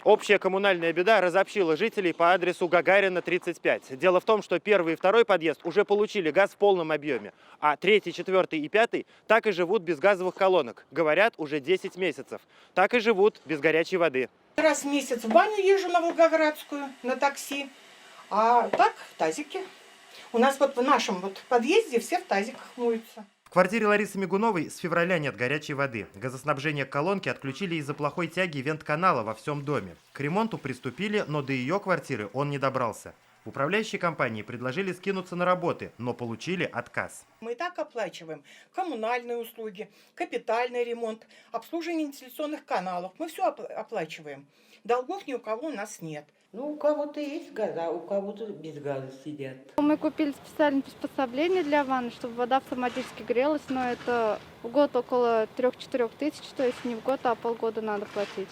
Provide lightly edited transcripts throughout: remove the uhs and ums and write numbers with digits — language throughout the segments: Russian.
Общая коммунальная беда разобщила жителей по адресу Гагарина, 35. Дело в том, что первый и второй подъезд уже получили газ в полном объеме, а третий, четвертый и пятый так и живут без газовых колонок. Говорят, уже 10 месяцев. Так и живут без горячей воды. Раз в месяц в баню езжу на Волгоградскую на такси, а так в тазике. У нас вот в нашем подъезде все в тазиках моются. В квартире Ларисы Мигуновой с февраля нет горячей воды. Газоснабжение колонки отключили из-за плохой тяги вентканала во всем доме. К ремонту приступили, но до ее квартиры он не добрался. В управляющей компании предложили скинуться на работы, но получили отказ. Мы и так оплачиваем коммунальные услуги, капитальный ремонт, обслуживание вентиляционных каналов. Мы все оплачиваем. Долгов ни у кого у нас нет. Ну, у кого-то есть газ, а у кого-то без газа сидят. Мы купили специальное приспособление для ванны, чтобы вода автоматически грелась, но это в год около 3-4 тысяч, то есть не в год, а полгода надо платить.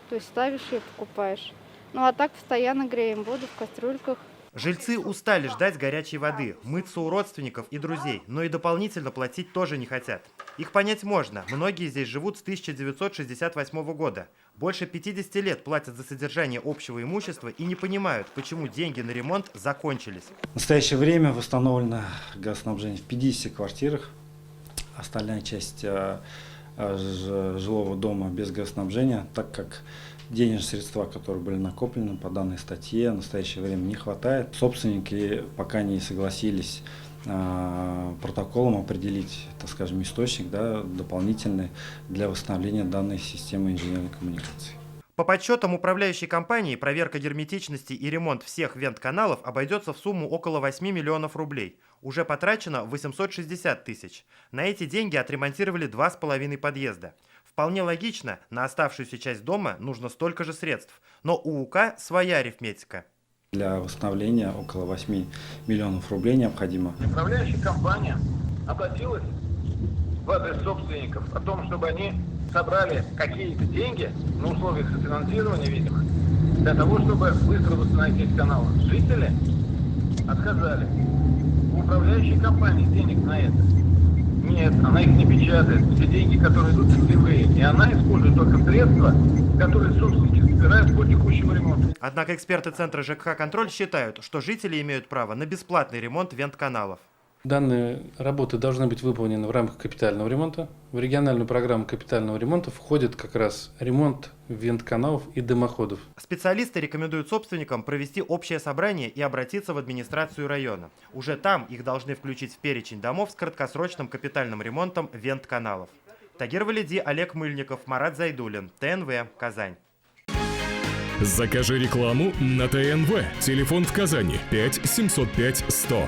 То есть ставишь и покупаешь. Ну а так постоянно греем воду в кастрюльках. Жильцы устали ждать горячей воды, мыться у родственников и друзей, но и дополнительно платить тоже не хотят. Их понять можно, многие здесь живут с 1968 года. Больше 50 лет платят за содержание общего имущества и не понимают, почему деньги на ремонт закончились. В настоящее время восстановлено газоснабжение в 50 квартирах. Остальная часть жилого дома без газоснабжения, так как денежные средства, которые были накоплены по данной статье, в настоящее время не хватает. Собственники пока не согласились протоколом определить, так скажем, источник, дополнительный для восстановления данной системы инженерной коммуникации. По подсчетам управляющей компании, проверка герметичности и ремонт всех вентканалов обойдется в сумму около 8 миллионов рублей. Уже потрачено 860 тысяч. На эти деньги отремонтировали 2,5 подъезда. Вполне логично, на оставшуюся часть дома нужно столько же средств. Но у УК своя арифметика. Для восстановления около 8 миллионов рублей необходимо. Управляющая компания обратилась в адрес собственников о том, чтобы они собрали какие-то деньги, на условиях софинансирования, видимо, для того, чтобы быстро восстановить эти каналы. Жители отказали. У управляющей компании денег на это нет, она их не печатает. Все деньги, которые идут, целевые. И она использует только средства, которые собственники собирают по текущему ремонту. Однако эксперты Центра ЖКХ «Контроль» считают, что жители имеют право на бесплатный ремонт вентканалов. Данные работы должны быть выполнены в рамках капитального ремонта. В региональную программу капитального ремонта входит как раз ремонт вентканалов и дымоходов. Специалисты рекомендуют собственникам провести общее собрание и обратиться в администрацию района. Уже там их должны включить в перечень домов с краткосрочным капитальным ремонтом вентканалов. Тагир Валиди, Олег Мыльников, Марат Зайдуллин, ТНВ, Казань. Закажи рекламу на ТНВ. Телефон в Казани 5 705 100.